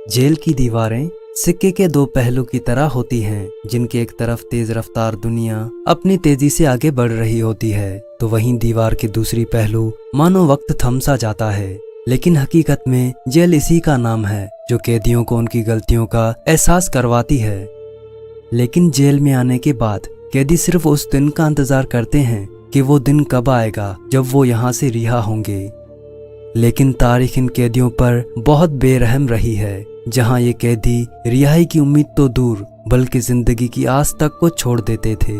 Jail की दीवारें सिक्के के दो पहलू की तरह होती हैं, जिनके एक तरफ तेज रफ्तार दुनिया अपनी तेजी से आगे बढ़ रही होती है, तो वहीं दीवार के दूसरी पहलू मानो वक्त थम सा जाता है। लेकिन हकीकत में जेल इसी का नाम है जो कैदियों को उनकी गलतियों का एहसास करवाती है। लेकिन जेल में आने के बाद कैदी सिर्फ उस दिन का इंतजार करते हैं कि वो दिन कब आएगा जब वो यहाँ से रिहा होंगे। लेकिन तारीख इन कैदियों पर बहुत बेरहम रही है, जहाँ ये कैदी रिहाई की उम्मीद तो दूर बल्कि जिंदगी की आस तक को छोड़ देते थे।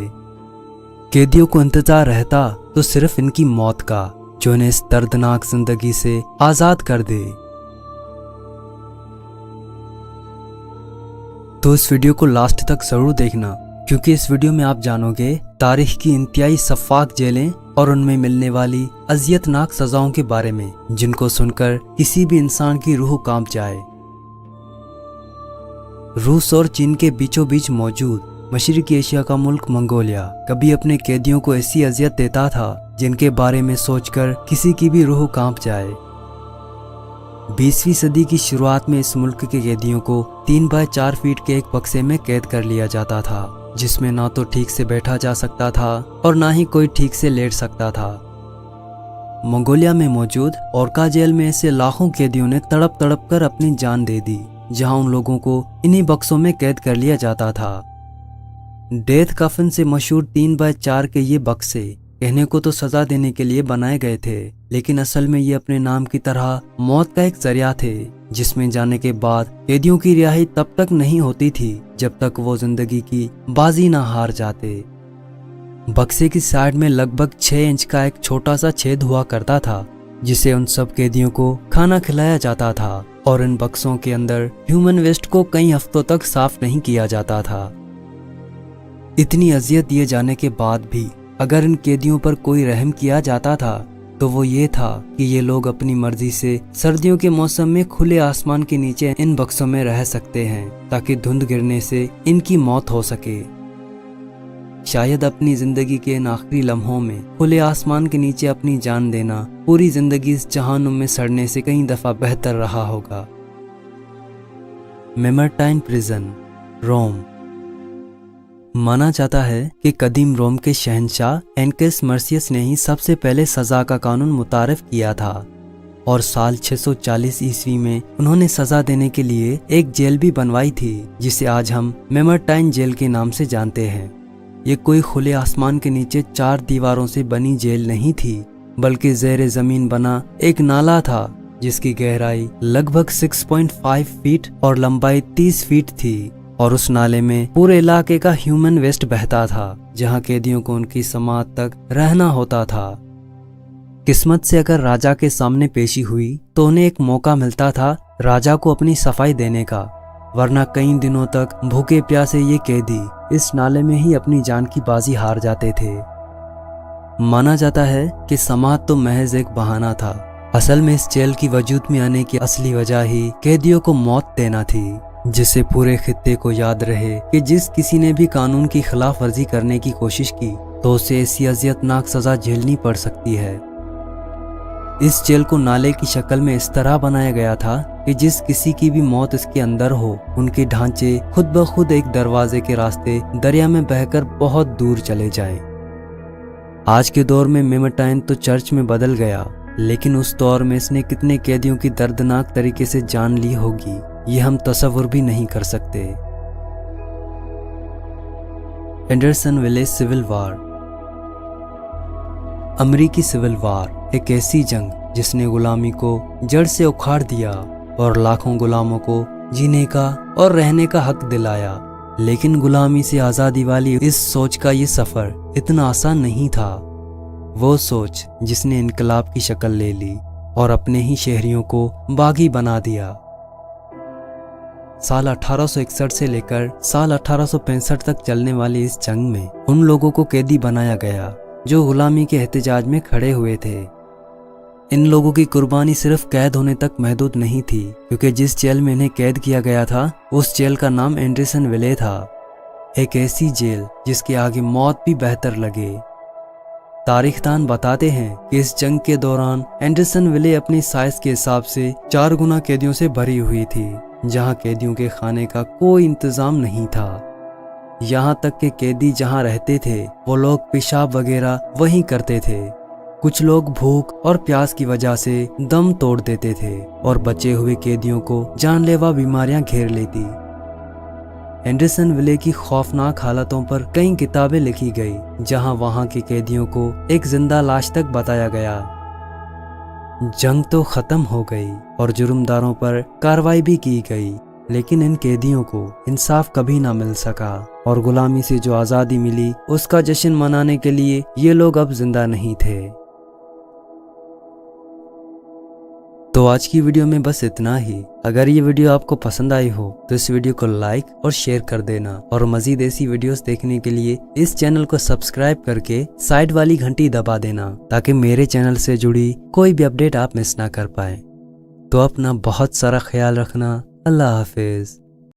कैदियों को इंतजार रहता तो सिर्फ इनकी मौत का, जो इन्हें इस दर्दनाक जिंदगी से आजाद कर दे। तो इस वीडियो को लास्ट तक जरूर देखना, क्योंकि इस वीडियो में आप जानोगे तारीख की इंतहाई शफाक जेलें और उनमें मिलने वाली अजियतनाक सजाओं के बारे में, जिनको सुनकर किसी भी इंसान की रूह कांप जाए। रूस और चीन के बीचों बीच मौजूद मशरिकी एशिया का मुल्क मंगोलिया कभी अपने कैदियों को ऐसी अजियत देता था जिनके बारे में सोचकर किसी की भी रूह कांप जाए। 20वीं सदी की शुरुआत में इस मुल्क के कैदियों को 3 बाय 4 फीट के एक बक्से में कैद कर लिया जाता था, जिसमें ना तो ठीक से बैठा जा सकता था और ना ही कोई ठीक से लेट सकता था। मंगोलिया में मौजूद ओरका जेल में ऐसे लाखों कैदियों ने तड़प तड़प कर अपनी जान दे दी, जहां उन लोगों को इन्हीं बक्सों में कैद कर लिया जाता था। डेथ कफन से मशहूर 3 बाय 4 के ये बक्से कहने को तो सजा देने के लिए बनाए गए थे, लेकिन असल में ये अपने नाम की तरह मौत का एक जरिया थे, जिसमें जाने के बाद कैदियों की रिहाई तब तक नहीं होती थी जब तक वो जिंदगी की बाजी ना हार जाते। बक्से की साइड में लगभग 6 इंच का एक छोटा सा छेद हुआ करता था, जिसे उन सब कैदियों को खाना खिलाया जाता था, और इन बक्सों के अंदर ह्यूमन वेस्ट को कई हफ्तों तक साफ नहीं किया जाता था। इतनी अजियत दिए जाने के बाद भी अगर इन कैदियों पर कोई रहम किया जाता था तो वो ये था कि ये लोग अपनी मर्जी से सर्दियों के मौसम में खुले आसमान के नीचे इन बक्सों में रह सकते हैं, ताकि धुंध गिरने से इनकी मौत हो सके। शायद अपनी जिंदगी के इन आखिरी लम्हों में खुले आसमान के नीचे अपनी जान देना पूरी जिंदगी इस जहानुम में सड़ने से कई दफा बेहतर रहा होगा। मेमरटाइन प्रिजन, रोम। माना जाता है कि कदीम रोम के शहंशाह एनकेस मर्सियस ने ही सबसे पहले सजा का कानून मुतारिफ किया था, और साल 640 ईस्वी में उन्होंने सजा देने के लिए एक जेल भी बनवाई थी, जिसे आज हम मेमरटाइन जेल के नाम से जानते हैं। ये कोई खुले आसमान के नीचे 4 दीवारों से बनी जेल नहीं थी, बल्कि ज़ेरे जमीन बना एक नाला था, जिसकी गहराई लगभग 6.5 फीट और लंबाई 30 फीट थी, और उस नाले में पूरे इलाके का ह्यूमन वेस्ट बहता था, जहां कैदियों को उनकी समाअत तक रहना होता था। किस्मत से अगर राजा के सामने पेशी हुई तो उन्हें एक मौका मिलता था राजा को अपनी सफाई देने का, वरना कई दिनों तक भूखे प्यासे ये कैदी इस नाले में ही अपनी जान की बाजी हार जाते थे। माना जाता है कि समाअत तो महज एक बहाना था, असल में इस जेल की वजूद में आने की असली वजह ही कैदियों को मौत देना थी, जिससे पूरे खित्ते को याद रहे कि जिस किसी ने भी कानून की खिलाफ वर्जी करने की कोशिश की तो उसे ऐसी अजियतनाक सजा झेलनी पड़ सकती है। इस जेल को नाले की शक्ल में इस तरह बनाया गया था कि जिस किसी की भी मौत इसके अंदर हो, उनके ढांचे खुद ब खुद एक दरवाजे के रास्ते दरिया में बहकर बहुत दूर चले जाएं। आज के दौर में मेमरटाइन तो चर्च में बदल गया, लेकिन उस दौर में इसने कितने कैदियों की दर्दनाक तरीके से जान ली होगी, ये हम तसव्वुर भी नहीं कर सकते। Anderson village civil war. अमरीकी सिविल वार एक ऐसी जंग जिसने गुलामी को जड़ से उखाड़ दिया और लाखों गुलामों को जीने का और रहने का हक दिलाया। लेकिन गुलामी से आज़ादी वाली इस सोच का ये सफ़र इतना आसान नहीं था। वो सोच जिसने इनकलाब की शक्ल ले ली और अपने ही शहरियों को बागी बना दिया। साल 1861 से लेकर साल 1865 तक चलने वाली इस जंग में उन लोगों को कैदी बनाया गया जो गुलामी के एहतजाज में खड़े हुए थे। इन लोगों की कुर्बानी सिर्फ कैद होने तक महदूद नहीं थी, क्योंकि जिस जेल में इन्हें कैद किया गया था उस जेल का नाम एंडरसन विले था, एक ऐसी जेल जिसके आगे मौत भी बेहतर लगे। तारीखदान बताते हैं कि इस जंग के दौरान एंडरसनविले अपनी साइज के हिसाब से 4 गुना कैदियों से भरी हुई थी, जहां कैदियों के खाने का कोई इंतजाम नहीं था। यहाँ तक कि कैदी जहाँ रहते थे वो लोग पेशाब वगैरह वहीं करते थे। कुछ लोग भूख और प्यास की वजह से दम तोड़ देते थे और बचे हुए कैदियों को जानलेवा बीमारियां घेर लेती। एंडरसनविले की खौफनाक हालतों पर कई किताबें लिखी गई, जहां वहां के कैदियों को एक जिंदा लाश तक बताया गया। जंग तो खत्म हो गई और जुर्मदारों पर कार्रवाई भी की गई, लेकिन इन कैदियों को इंसाफ कभी ना मिल सका और गुलामी से जो आज़ादी मिली उसका जश्न मनाने के लिए ये लोग अब जिंदा नहीं थे। तो आज की वीडियो में बस इतना ही। अगर ये वीडियो आपको पसंद आई हो तो इस वीडियो को लाइक और शेयर कर देना और मजीद ऐसी वीडियोस देखने के लिए इस चैनल को सब्सक्राइब करके साइड वाली घंटी दबा देना, ताकि मेरे चैनल से जुड़ी कोई भी अपडेट आप मिस ना कर पाए। तो अपना बहुत सारा ख्याल रखना। अल्लाह हाफिज।